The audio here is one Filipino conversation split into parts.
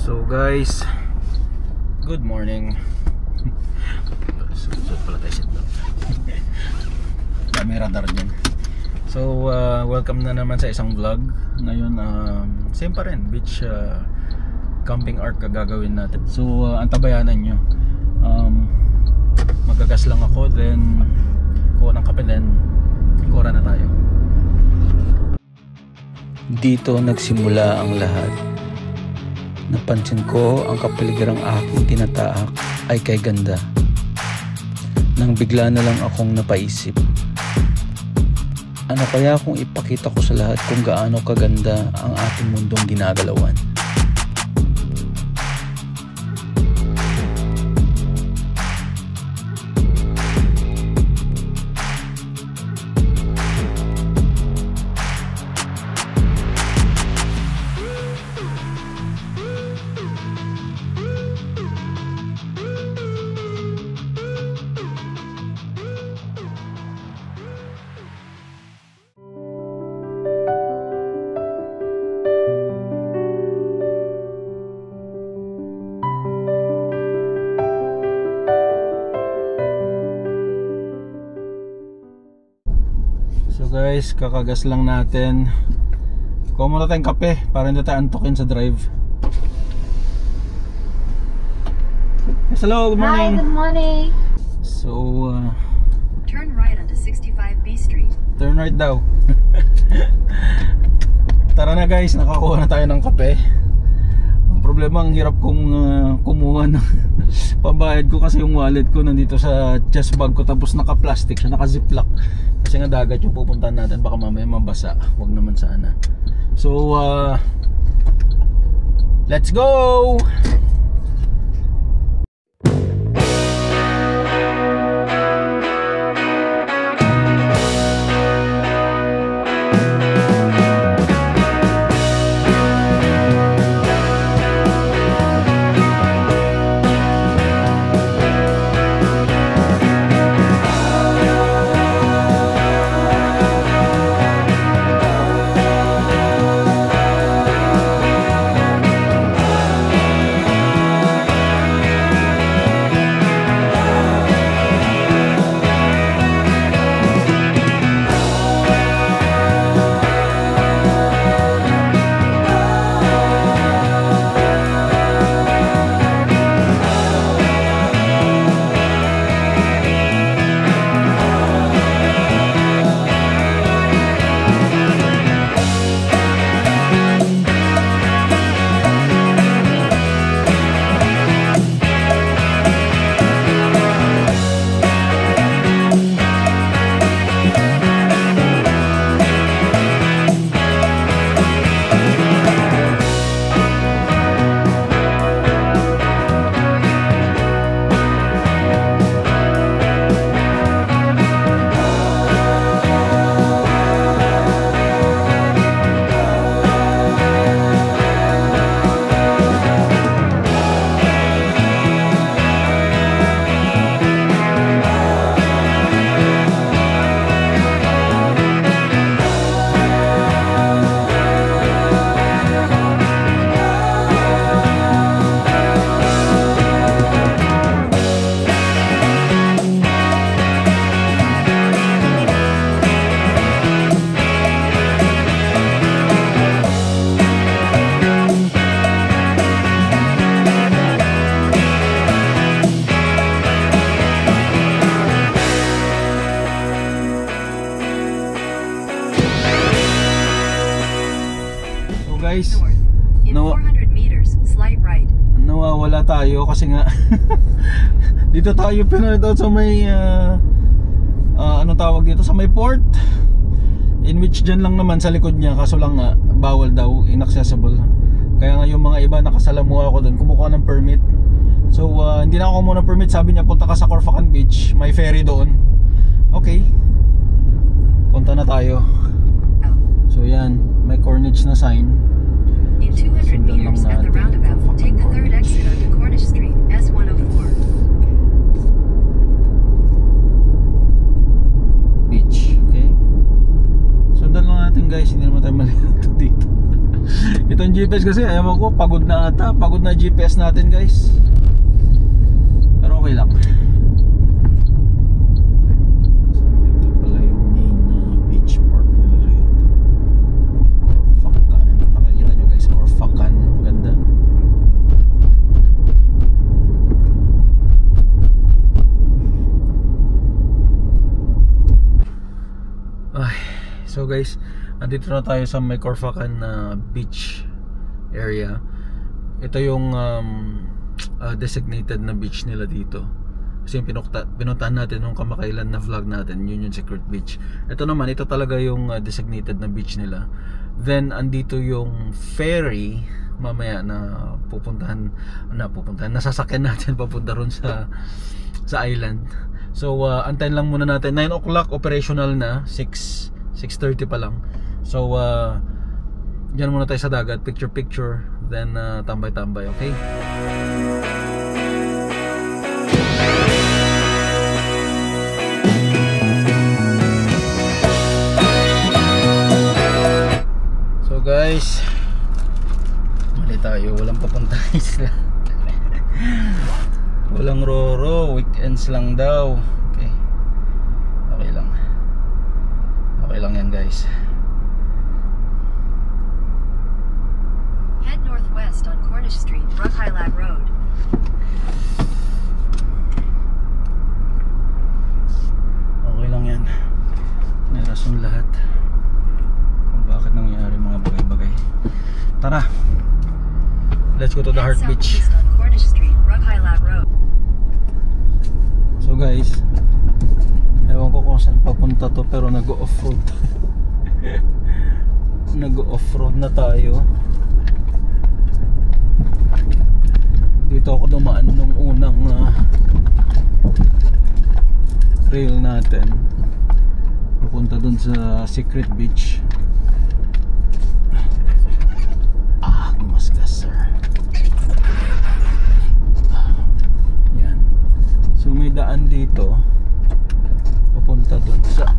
So guys, good morning. Susunod pala tayo seatbelt. May radar dyan. So welcome na naman sa isang vlog. Ngayon same pa rin, beach camping arc gagawin natin. So antabayanan nyo. Magagas lang ako, then kuha ng kape, then kura na tayo. Dito nagsimula ang lahat. Napansin ko ang kapaligiran aking tinataak ay kay ganda. Nang bigla na lang akong napaisip, ano kaya kung ipakita ko sa lahat kung gaano kaganda ang ating mundong ginagalawan? So guys, kakagas lang natin. Kuha muna tayong kape para hindi tayo antukin sa drive. Yes, hello, good morning. Hi, good morning. So turn right onto 65B Street. Turn right daw. Tara na guys, nakakuha na tayo ng kape. Ang problema, ang hirap kong kumuha ng pambayad ko kasi yung wallet ko nandito sa chest bag ko, tapos naka-plastic siya, naka-ziplock. Kasi nga dagat yung pupuntahan natin, baka mamaya mabasa. Huwag naman sana. So let's go! Guys, in 400 meters, slight right. Nawawala tayo kasi nga dito tayo pinanood sa may anong tawag dito, sa may port, in which dyan lang naman sa likod niya, kaso lang nga bawal daw, inaccessible. Kaya nga yung mga iba nakasalamuha ako doon, kumukuha ng permit. So hindi na ako kumuha ng permit, sabi niya punta ka sa Corfacan Beach, may ferry doon. Okay, punta na tayo. So yan, may Corniche na sign. In 200 meters at the roundabout, take the third exit onto Cornish Street, S104. Beach, okay? Sundan lang natin guys, hindi naman tayo malilito dito. Itong GPS kasi, ayaw ko, pagod na ata. Pagod na GPS natin guys. Pero okay lang. Dito pala yung main beach park nila rito. Corfacan. Nakikita nyo guys, Corfacan. Ganda. Ay, so guys, andito na tayo sa may Corfacan beach area. Ito yung designated na beach nila dito. Kasi yung pinuntahan natin nung kamakailan na vlog natin, yun yung Secret Beach. Ito naman, ito talaga yung designated na beach nila. Then andito yung ferry mamaya na nasasakyan natin papunta ron sa island. So antayin lang muna natin. 9 o'clock operational na, 6:30 pa lang. So diyan muna tayo sa dagat, picture then tambay-tambay, okay? So guys, mali tayo, walang papuntahan isla. Walang Roro, weekends lang daw. Okay. Okay lang yan guys. Head northwest on Cornish Street, Rockhighlag Road. Okay lang yan. May rason lahat kung bakit nangyayari mga bagay-bagay. Tara, let's go to the Head Heart Beach. southeast on Cornish Street, Rockhighlag Road. So guys, ewan ko kung saan papunta to, pero nag-off-road. Nag-off-road na tayo. Dito ako dumaan nung unang trail natin papunta dun sa Secret Beach. Gumasgas sir. Yan. So may daan dito papunta dun sa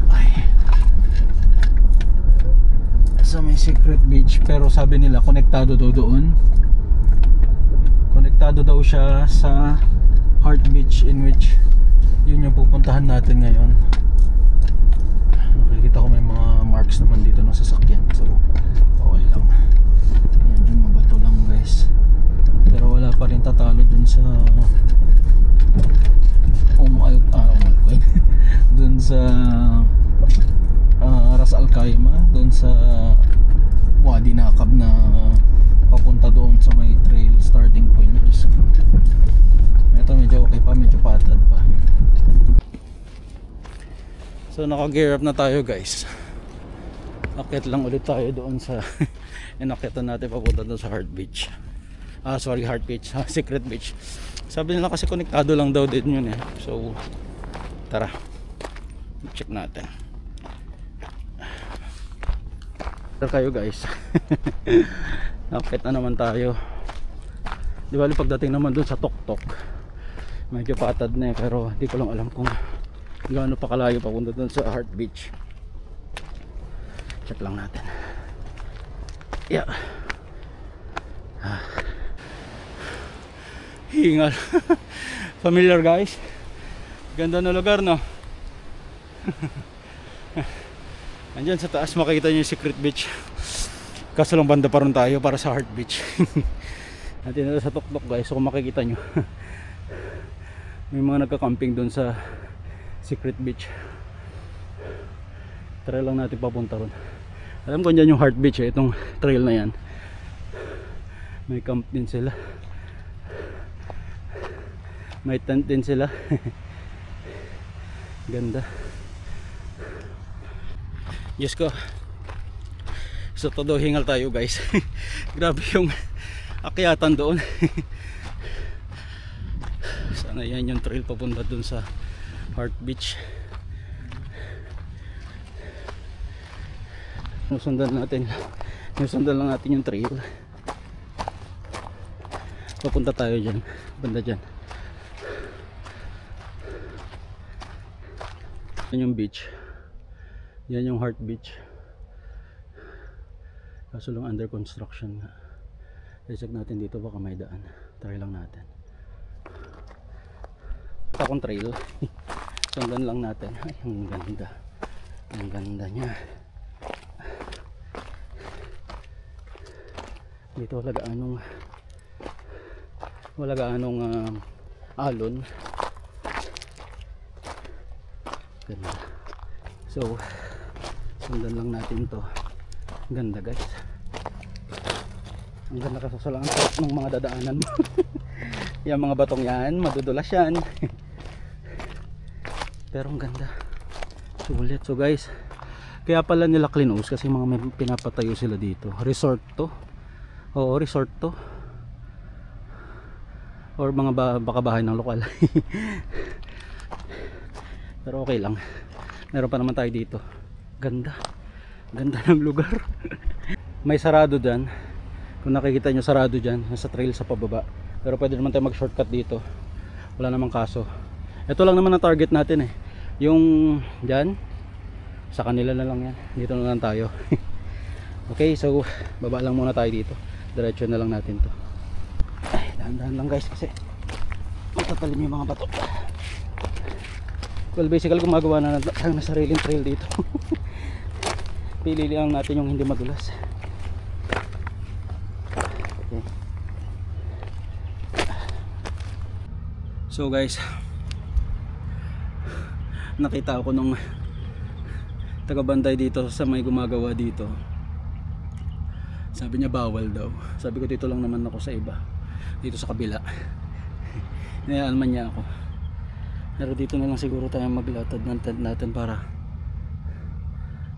may Secret Beach, pero sabi nila konektado daw doon. Konektado daw siya sa Heart Beach, in which yun yung pupuntahan natin ngayon. Nakikita ko may mga marks naman dito ng sasakyan, so okay lang. Yan, yung mabato lang guys, pero wala pa rin tatalo dun sa dun sa Ras Al Khaimah, dun sa Wadi Nakab na papunta doon sa may trail starting point. Ito medyo okay pa, medyo patad pa. So naka-gear up na tayo guys. Akit lang ulit tayo doon sa inakyatan natin papunta doon sa Heart Beach. Heart Beach, Secret Beach. Sabi nila kasi konektado lang daw din yun eh. So tara, check natin. Kayo guys. Nakit na naman tayo. Di bali pagdating naman dun sa Tuktok, medyo patad na eh, pero di ko lang alam kung gaano pa kalayo papunta dun sa Heart Beach. Check lang natin. Yeah. Hingal. Familiar guys. Ganda na lugar no. Andyan sa taas makikita nyo yung Secret Beach. Kaso lang banda pa rin tayo para sa Heart Beach. Natin na sa Tuktok guys. So kung makikita nyo, may mga nagka-camping doon sa Secret Beach. Try lang natin papunta ron. Alam ko dyan yung Heart Beach eh, itong trail na yan. May camp din sila. May tent din sila. Ganda. Diyos ko. So todo hingal tayo guys. Grabe yung akyatan doon. Sana yan yung trail papunta doon sa Heart Beach. Nusundan lang natin yung trail. Papunta tayo dyan, banda dyan. Yan yung beach. Yan yung Heart Beach. Kaso lang under construction nga. I-check natin dito, baka may daan. Try lang natin. Ito akong trail. Sundan lang natin. Ay, ang ganda. Ang ganda niya. Dito wala gaanong alon. Ganda. So sundan lang natin to. Ganda guys. Ang ganda kasi sa lang ng mga dadaanan mo. Yung mga batong yan, madudulas yan. Pero ang ganda. Sulit. So guys, kaya pala nila cleanhouse kasi mga may pinapatayo sila dito. Resort to. Oo, resort to. Or mga baka bahay ng lokal. Pero okay lang. Meron pa naman tayo dito. Ganda. Ganda ng lugar. May sarado dyan. Kung nakikita nyo, sarado dyan. Nasa trail sa pababa. Pero pwede naman tayo mag shortcut dito. Wala namang kaso. Ito lang naman ang target natin eh. Yung dyan, sa kanila na lang yan. Dito na lang tayo. Okay, so baba lang muna tayo dito. Diretso na lang natin to. Ay, dahan-dahan lang guys kasi matatalim yung mga bato. Well, basically gumagawa na ng sariling trail dito. Pili lang natin yung hindi madulas. Okay. So guys, nakita ako nung taga-bantay dito sa may gumagawa dito. Sabi niya bawal daw. Sabi ko dito lang naman ako sa iba. Dito sa kabila. Hinayaan man niya ako. Pero dito na lang siguro tayo maglatad ng tent natin para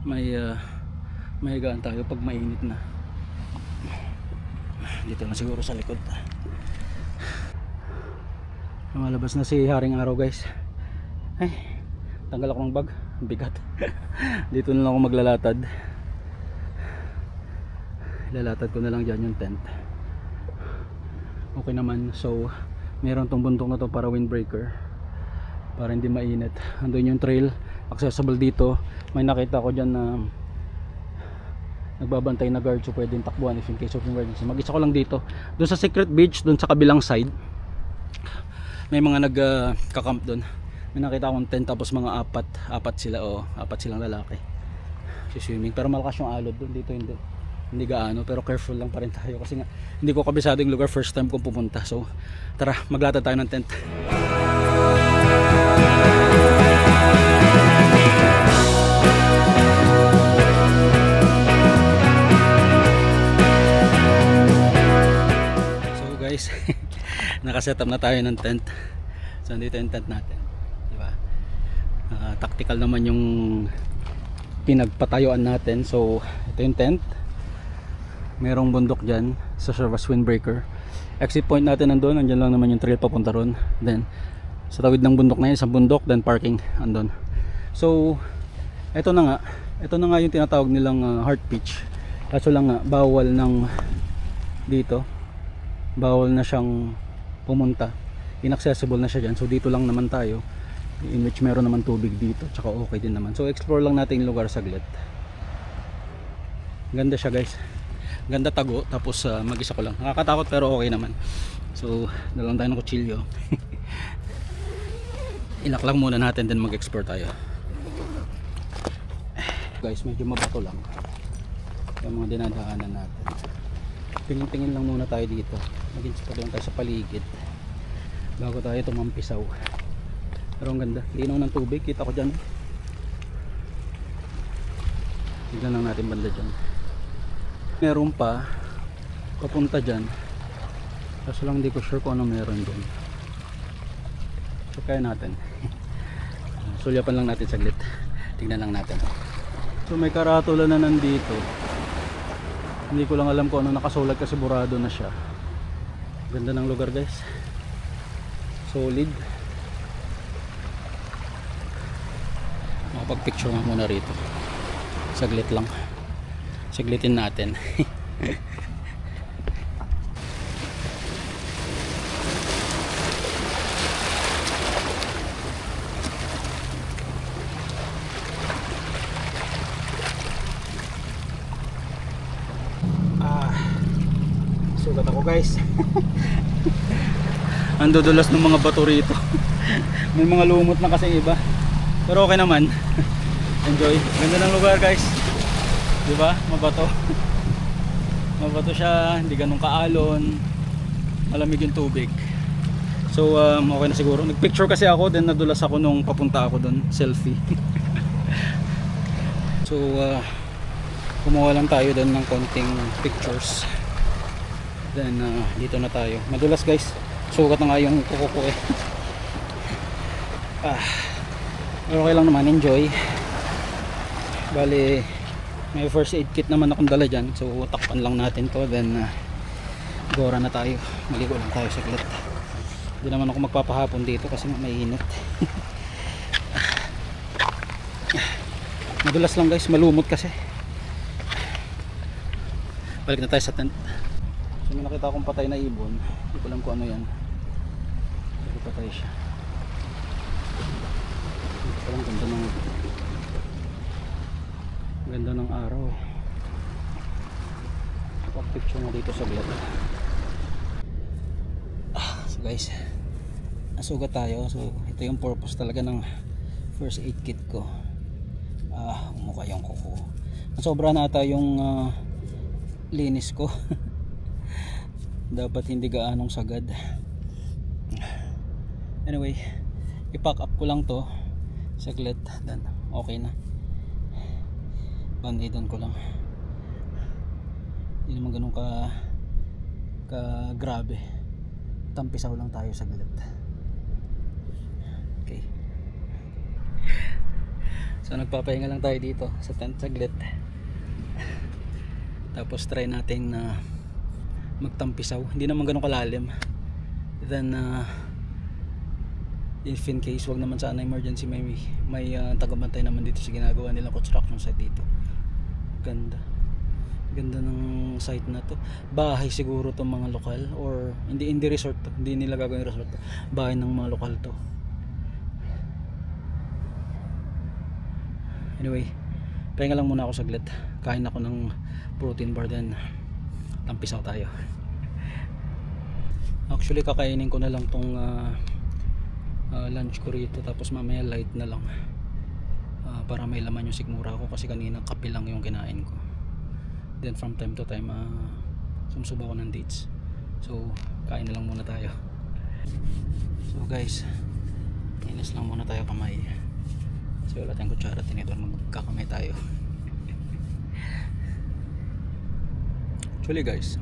may mahigaan tayo pag mainit na. Dito lang siguro sa likod. Lumalabas na si Haring Araw guys. Ay, tanggal ako ng bag. Bigat. Dito na lang ako maglalatad. Lalatad ko na lang dyan yung tent. Okay naman. So meron tong bundok na to para windbreaker, para hindi mainit. Andun yung trail accessible dito. May nakita ko dyan na nagbabantay na guard, so pwedeng takbuhan if in case of emergency. Mag-isa ko lang dito. Doon sa Secret Beach, doon sa kabilang side, may mga nagka-camp doon. May nakita akong tent, tapos mga apat sila, apat silang lalaki swimming. Pero malakas yung alod doon. Dito hindi gaano, pero careful lang pa rin tayo kasi nga hindi ko kabisado yung lugar, first time kong pumunta. So tara, maglatad tayo ng tent. So guys, nakaset up na tayo ng tent. So dito yung tent natin, diba? Tactical naman yung pinagpatayuan natin. So ito yung tent. Merong bundok dyan sa service windbreaker. Exit point natin nandun. Andyan lang naman yung trail papunta ron. Then sa tawid ng bundok na yun, sa bundok, then parking andun. So ito na nga yung tinatawag nilang heart pitch. Kaso lang nga bawal ng dito, bawal na siyang pumunta, inaccessible na siya dyan. So dito lang naman tayo, in which meron naman tubig dito, tsaka okay din naman. So explore lang natin yung lugar saglit. Ganda siya guys, ganda tago. Tapos mag-isa ko lang, nakakatakot pero okay naman. So dalang tayo ng kutsilyo. Ilak lang muna natin, then mag-explore tayo. Guys, medyo mabato lang yung mga dinadaanan natin. Tingin-tingin lang muna tayo dito, mag-inspect lang tayo sa paligid bago tayo tumampisaw. Pero ang ganda, linaw ng tubig, kita ko dyan. Tignan lang natin banda dyan, meron pa papunta dyan, kaso lang hindi ko sure kung ano meron dyan. So kaya natin sulyapan lang natin saglit, tignan lang natin. So may karatula na nandito, hindi ko lang alam kung ano nakasulat kasi burado na siya. Ganda ng lugar guys, solid. Makapag picture nga muna rito saglit lang, saglitin natin. Sugat ako guys. Ang dudulas ng mga bato rito. May mga lumot na kasi iba. Pero okay naman. Enjoy. Ganda ng lugar guys. Diba? Mabato. Mabato siya. Hindi ganun kaalon. Malamig yung tubig. So okay na siguro. Nagpicture kasi ako. Then nadulas ako nung papunta ako dun. Selfie. So kumuha lang tayo dun ng konting pictures. Then dito na tayo. Madulas guys. Sugat na nga yung kuko ko eh. Pero okay lang naman. Enjoy. Bali may first aid kit naman akong dala dyan. So takpan lang natin to. Then gora na tayo. Maligo lang tayo saglit. Hindi naman ako magpapahapon dito kasi mainit. Madulas lang guys. Malumot kasi. Balik na tayo sa tent. So may nakita akong patay na ibon. Hindi ko alam kung ano yan. Pero patay siya. Parang ganda ng araw. Pag-picture na dito sa vlog. So guys, nasugat tayo. So ito yung purpose talaga ng first aid kit ko. Umukha yung kuko. Sobra na ata yung linis ko. Dapat hindi gaanong sagad. Anyway, i-pack up ko lang to saglit, then okay na. Band-aidan ko lang. Hindi naman ganun ka grabe. Tampisaw lang tayo saglit. Okay. So nagpapahinga lang tayo dito sa tent saglit. Tapos try natin na magtampisaw. Hindi naman ganun kalalim. Then if in case, wag naman sana emergency, may tagabantay naman dito sa ginagawa nilang construction site dito. Ganda ng site na to. Bahay siguro to mga lokal, or hindi resort to. Hindi nila gagawin resort to. Bahay ng mga lokal to. Anyway, pahinga lang muna ako saglit. Kain ako ng protein bar, then tampisaw tayo. Actually kakainin ko na lang tong lunch ko rito, tapos mamaya light na lang para may laman yung sigmura ko, kasi kanina kape lang yung kinain ko. Then from time to time sumusubo ko ng dates. So kain na lang muna tayo. So guys, inis lang muna tayo kamay. So wala tayong kutsara, tinidor, magkakamay tayo. Actually guys,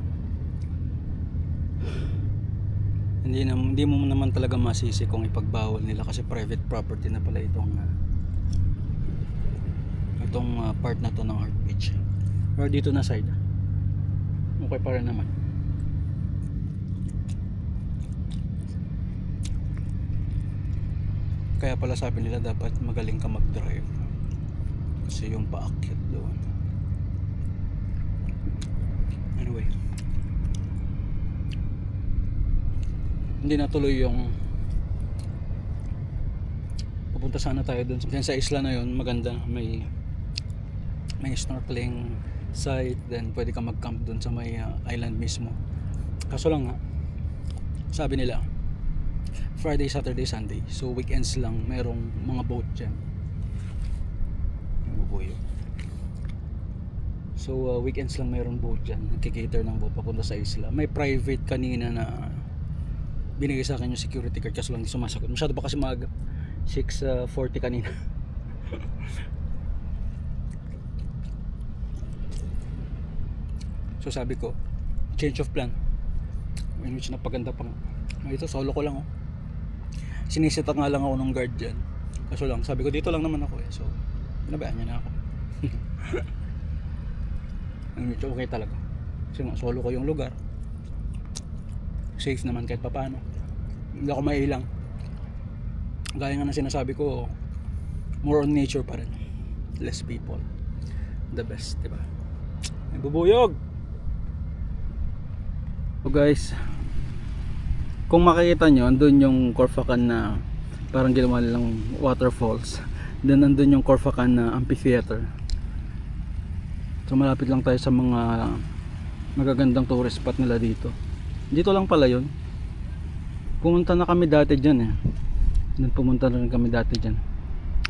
hindi mo naman talaga masisi kung ipagbawal nila, kasi private property na pala itong part na to ng Heart Beach. Or dito na side, okay pa rin naman. Kaya pala sabi nila dapat magaling ka mag-drive, kasi yung paakyat doon. Anyway, hindi natuloy yung pupunta sana tayo dun sa isla na yun. Maganda, may snorkeling site, then pwede ka mag-camp dun sa may island mismo. Kaso lang nga, sabi nila Friday, Saturday, Sunday, so weekends lang merong mga boat dyan. So weekends lang mayroong boat dyan, nagkikater ng boat papunta sa isla. May private kanina na binigay sa akin yung security card, kaso lang hindi sumasagot. Masyado pa kasi maaga, 6:40 kanina. So sabi ko, change of plan, in which napaganda pa nga. Ito solo ko lang, sinisita nga lang ako ng guard dyan, kaso lang sabi ko dito lang naman ako so pinabayaan niya na ako. In which okay talaga, kasi solo ko yung lugar, safe naman kahit papaano, hindi ako mailang. Gaya nga na sinasabi ko, more on nature pa rin, less people, the best, diba? May bubuyog. So guys, kung makikita nyo, andun yung Corfacan na parang ginawa nilang waterfalls, then andun yung Corfacan na amphitheater. So malapit lang tayo sa mga magagandang tourist spot nila dito. Dito lang pala yun. Pumunta na kami dati dyan eh. Pumunta na rin kami dati dyan.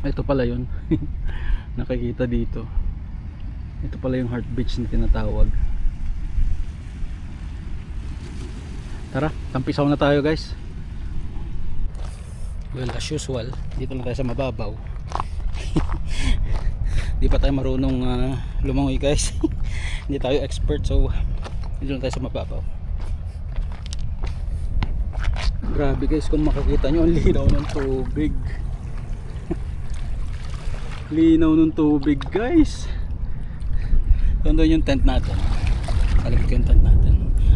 Ito pala yun. Nakikita dito. Ito pala yung Heart Beach na tinatawag. Tara, tampisaw na tayo guys. Well, as usual, dito lang tayo sa mababaw. Di pa tayo marunong lumangoy guys. Hindi tayo expert, so dito lang tayo sa mababaw. Grabe guys, kung makikita nyo, ang linaw ng tubig. Linaw ng tubig guys. Doon yung tent natin. Kalagay ko yung tent natin.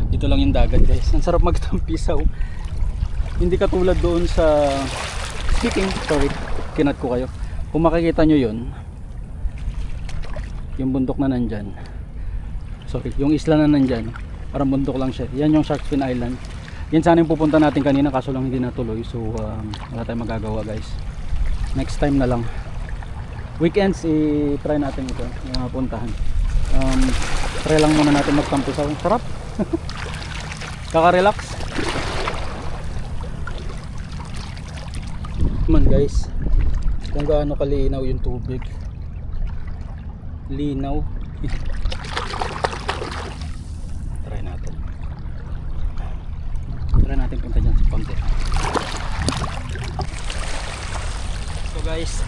Dito lang yung dagat guys. Ang sarap magtampisaw. Hindi katulad doon sa sorry, kinat ko kayo. Kung makikita nyo yun, yung bundok na nandyan, sorry, yung isla na nandyan, parang bundok lang siya. Yan yung Shark's Fin Island. Yan sana yung pupunta natin kanina, kaso lang hindi natuloy. So wala tayong magagawa guys. Next time na lang. Weekends i-try natin ito, yung puntahan. Try lang muna natin magtampisaw. Sarap. Kaka-relax man guys, kung gaano kalinaw yung tubig. Linaw. Try natin punta dyan sa konti. So guys,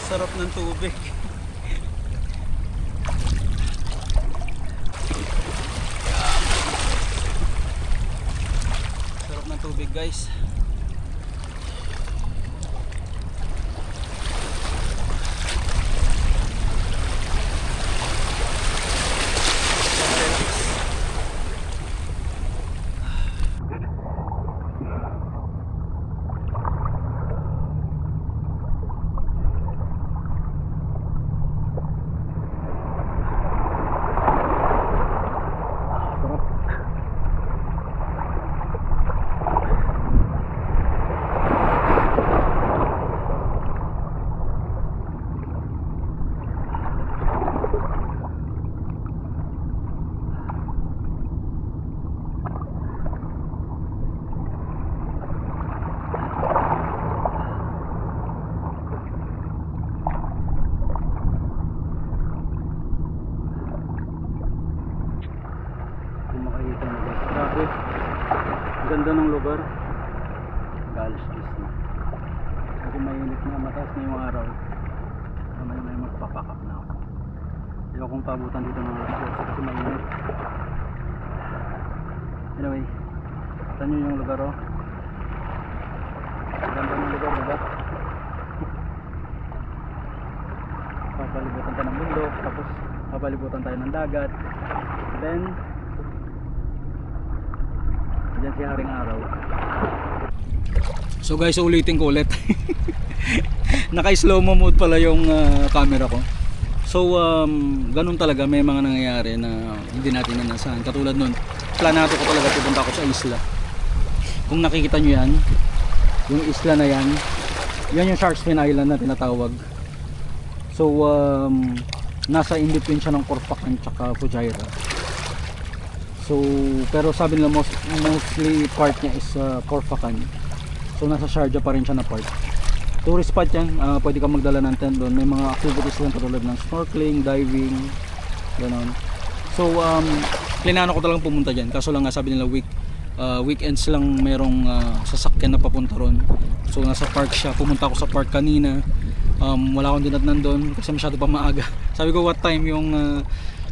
sarap ng tubig. Sarap ng tubig guys. Grabe, ganda ng lugar. Galis na. Kasi mainit na, mataas na yung araw. May magpapakap na ako. Ayaw kong pabutan dito ng alas 12 kasi mainit. Anyway, kita nyo yung lugar oh. Ganda ng lugar, diba? Papalibutan tayo ng bundok, tapos papalibutan tayo ng dagat. Then diyan si Haring Araw. So guys, ulitin ko ulit. Naka slow mo mode pala yung camera ko. So ganun talaga, may mga nangyayari na hindi natin inasahan. Katulad nun, planado ko talaga pupunta ako sa isla. Kung nakikita nyo yan, yung isla na yan, yan yung Shark's Fin Island na tinatawag. So nasa in between siya ng Corfacan tsaka Fujairah. So pero sabi nila mostly part niya is Corfacan. So nasa Sharjah pa rin siya na part. Tourist spot yan, pwede ka magdala ng tent doon. May mga activities lang katulad ng snorkeling, diving, gano'n. So plinano ko talagang pumunta dyan, kaso lang nga sabi nila weekends lang merong sasakyan na papunta ron. So nasa park siya, pumunta ako sa park kanina. Wala akong dinatnan doon kasi masyado pa maaga. Sabi ko what time yung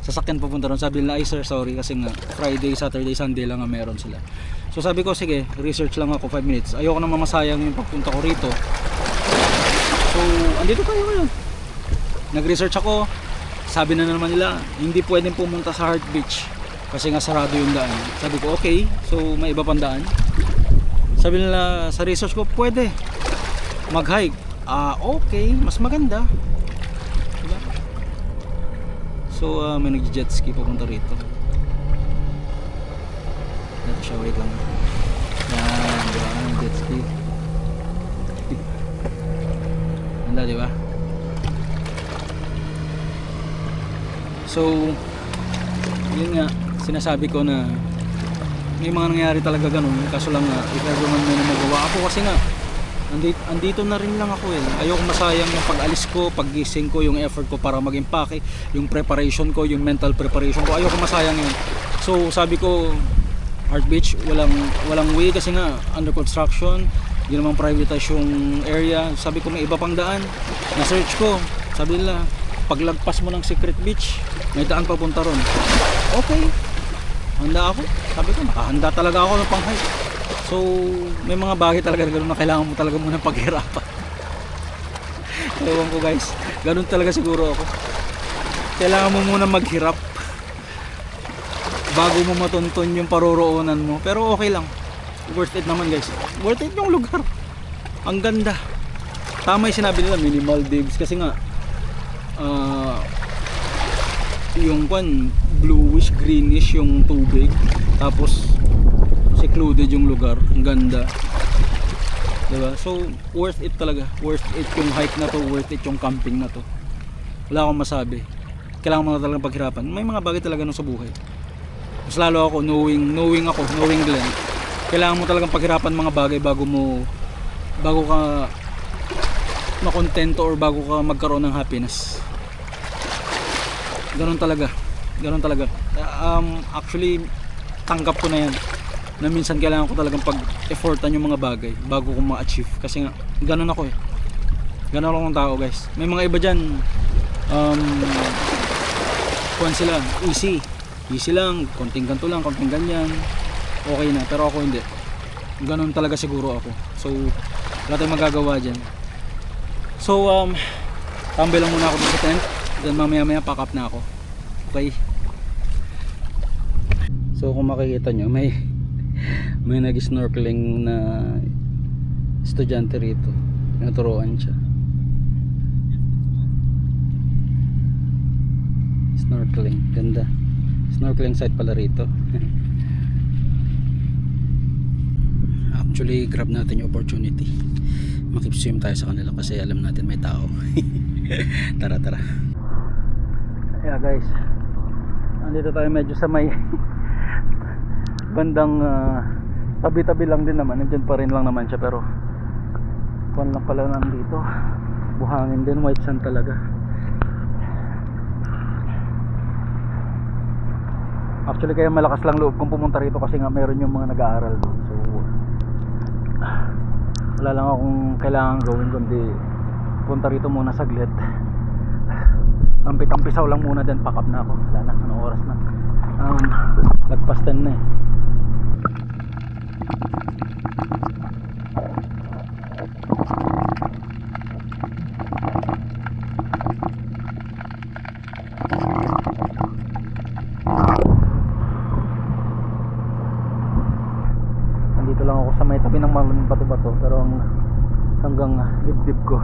sasakyan papunta ron, sabi nila ay sir sorry kasi nga Friday, Saturday, Sunday lang nga meron sila. So sabi ko sige, research lang ako 5 minutes, ayoko na mamasayang yung pagpunta ko rito. So andito tayo ngayon, nag-research ako. Sabi na naman nila hindi pwedeng pumunta sa Heart Beach kasi nga sarado yung daan. Sabi ko okay, so may iba pang daan. Sabi nila sa research ko pwede mag-hike. Okay, mas maganda. So may nag-jet ski papunta rito. Ito siya, wait lang. Yan, diba? Jet ski. Ganda, diba? So yun nga, sinasabi ko na may mga nangyayari talaga ganun, kaso lang if ever man may magawa ako, kasi nga andito na rin lang ako eh. Ayoko masayang yung pag-alis ko, pag-gising ko, yung effort ko para mag-impake, yung preparation ko, yung mental preparation ko, ayoko masayang yun. So sabi ko, Heart Beach, walang way kasi nga under construction, hindi naman privatize yung area. Sabi ko may iba pang daan, na-search ko, sabi nila paglagpas mo ng Secret Beach may daan papunta ron. Okay, handa ako. Sabi ko nakahanda talaga ako ng pang-hike. So may mga bagay talaga na gano'n na kailangan mo talaga muna paghirapan. Ewan ko guys, gano'n talaga siguro ako. Kailangan mo muna maghirap bago mo matunton yung paroroonan mo. Pero okay lang, worth it naman guys. Worth it yung lugar, ang ganda. Tama yung sinabi nila, mini Maldives, kasi nga yung bluish greenish yung tubig, tapos secluded yung lugar, ang ganda, diba? So worth it talaga, worth it yung hike na to, worth it yung camping na to. Wala akong masabi, kailangan mo na talagang paghirapan. May mga bagay talaga nung sa buhay, mas lalo ako knowing Glenn, kailangan mo talagang paghirapan mga bagay bago ka makontento or bago ka magkaroon ng happiness. Ganun talaga. Actually tanggap ko na yan, na minsan kailangan ko talagang pag-effortan yung mga bagay bago ko ma-achieve, kasi nga ganun ako eh. Ganun akong tao guys. May mga iba dyan sila easy lang, konting ganto lang, konting ganyan, okay na. Pero ako hindi, ganun talaga siguro ako. So wala tayong magagawa dyan. So tambay lang muna ako dito sa tent, then mamaya pack up na ako. Okay, so kung makikita nyo, may nag-snorkeling na estudyante rito, naturuan siya. Snorkeling, ganda. Snorkeling site pala rito. Actually grab natin yung opportunity, makipswim tayo sa kanila kasi alam natin may tao. Tara. Yeah guys, andito tayo medyo sa may bandang tabi-tabi lang din naman, nandyan pa rin lang naman siya, pero kuwan lang pala nandito, buhangin din, white sand talaga. Actually kaya malakas lang loob kung pumunta rito kasi nga meron yung mga nag-aaral doon. So wala lang akong kailangan gawin kundi punta rito muna saglit, tampit-tampisaw lang muna, then pack up na ako. Wala na, anong oras na? Lagpas 10 na eh. Nandito lang ako sa may tabi ng mga bato-bato, pero hanggang dibdib ko.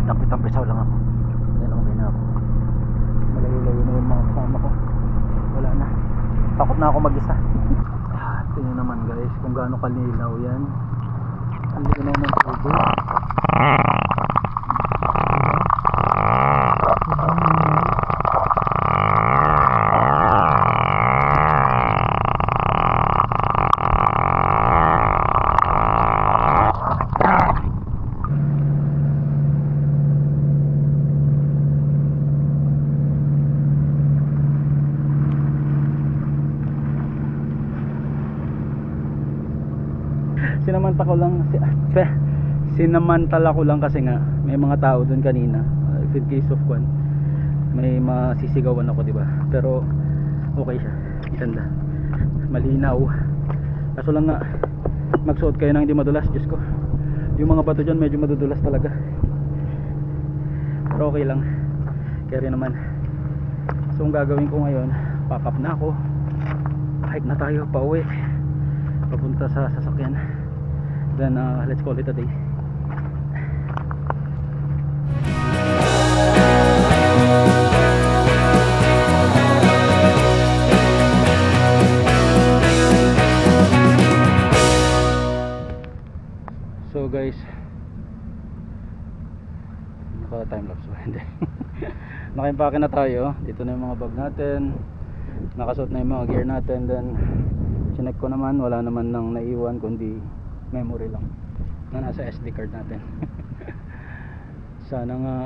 Tampit-tampisaw lang ako, yan okay na ako. Malayo-layo na yung mga kasama ko, wala na, takot na ako mag-isa. Tingnan naman guys kung gaano kalinaw yan, ang linaw ng tubig. Sinamantala ko lang kasi nga may mga tao doon kanina, if in case of one may masisigawan ako, diba? Pero okay siya, ganda, malinaw. Kaso lang nga magsuot kayo ng hindi madulas, Diyos ko, yung mga bato dyan medyo madudulas talaga, pero okay lang, carry naman. So ang gagawin ko ngayon, pack up na ako, hike na tayo pa uwi papunta sa sasakyan, then let's call it a day. So guys, naka time lapse ba? Hindi. Naka-impake na tayo. Dito na yung mga bag natin, nakasuot na yung mga gear natin. Then chinek ko naman, wala naman nang naiwan kundi memory lang na nasa SD card natin. Sana nga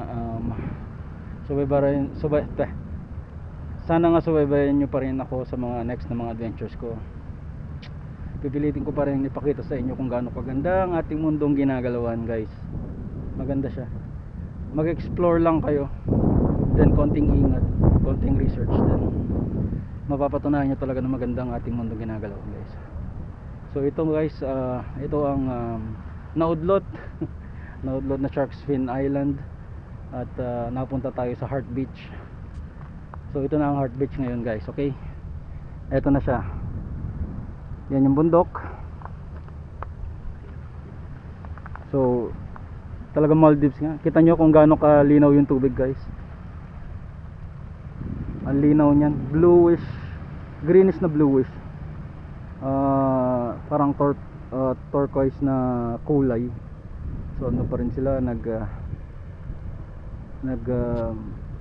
sana nga subaybayan nyo pa rin ako sa mga next na mga adventures ko. Pipilitin ko pa rin ipakita sa inyo kung gaano kaganda ang ating mundong ginagalawan, guys. Maganda siya. Mag-explore lang kayo, then konting ingat, konting research, then mapapatunayan nyo talaga na maganda ang ating mundong ginagalawan, guys. So ito guys, ito ang naudlot naudlot na Shark's Fin Island. At napunta tayo sa Heart Beach. So ito na ang Heart Beach ngayon, guys. Okay, ito na siya. Yan yung bundok. So talagang Maldives nga. Kita nyo kung gaano kalinaw yung tubig, guys. Ang linaw niyan, bluish, greenish na bluish, parang turquoise na kulay. So ano pa rin sila,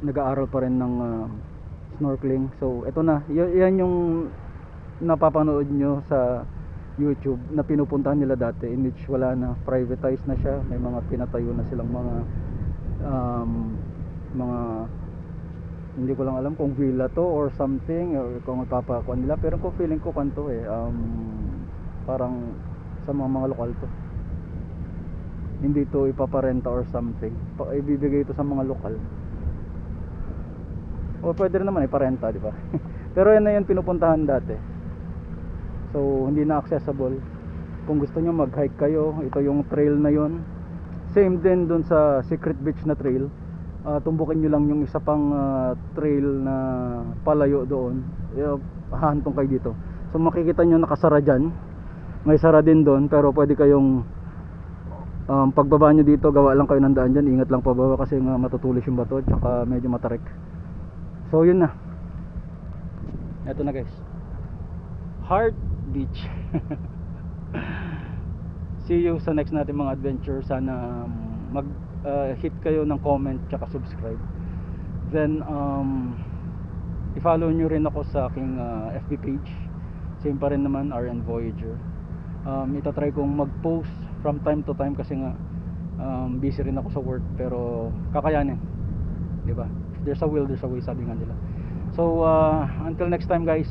nag-aaral pa rin ng snorkeling. So ito na, yan yung napapanood nyo sa YouTube na pinupuntahan nila dati, in which wala na, privatized na siya. May mga pinatayo na silang mga hindi ko lang alam kung villa to or something, or kung ipapakuan nila, pero kung feeling ko kanto parang sa mga lokal to, hindi to ipaparenta or something, ibibigay ito sa mga lokal, o pwede rin naman iparenta, di ba? Pero yan na yan pinupuntahan dati, so hindi na accessible. Kung gusto nyo mag-hike kayo, ito yung trail na yon. Same din dun sa Secret Beach na trail. Tumbukin nyo lang yung isa pang trail na palayo doon, hahantong kayo dito. So makikita nyo nakasara dyan, may sara din doon, pero pwede kayong pagbaba nyo dito, gawa lang kayo ng daan dyan, ingat lang pababa kasi nga matutulis yung bato, tsaka medyo matarik. So yun na, eto na guys, Heart Beach. See you sa next natin mga adventure. Sana hit kayo ng comment tsaka subscribe. Then i-follow nyo rin ako sa aking FB page, same pa rin naman, RN Voyager. Itatry kong mag-post from time to time kasi nga busy rin ako sa work, pero kakayanin, diba? There's a will, there's a way, sabi nga nila. So until next time guys,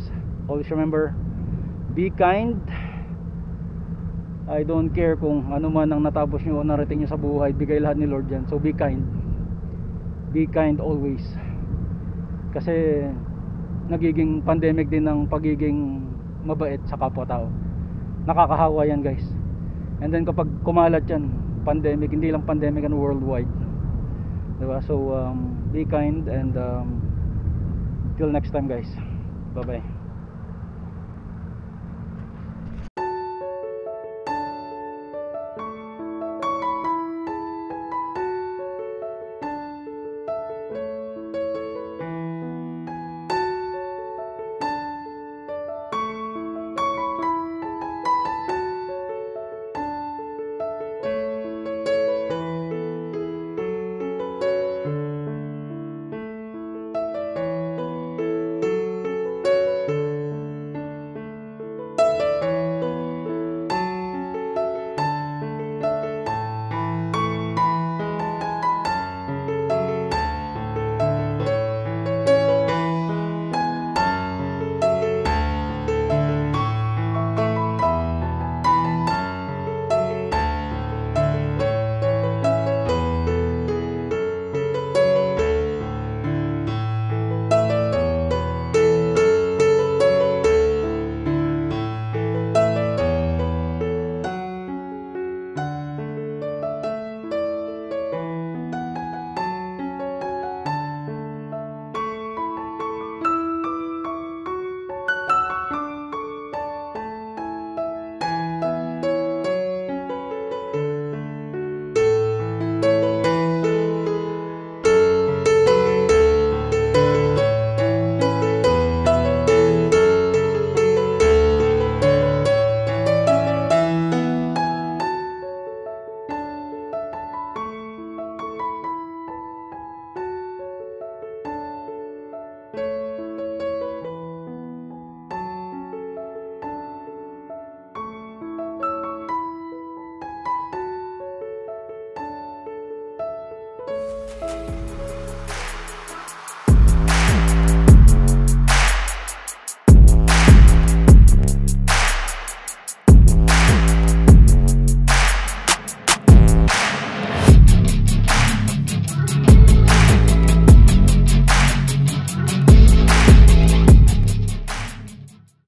always remember, be kind. I don't care kung ano man ang natapos nyo o narating nyo sa buhay, bigay lahat ni Lord yan. So be kind, be kind always, kasi nagiging pandemic din ng pagiging mabait sa kapwa-tao. Nakakahawa yan guys. And then kapag kumalat yan, pandemic, hindi lang pandemic, and worldwide, diba? So be kind, and till next time guys, bye bye.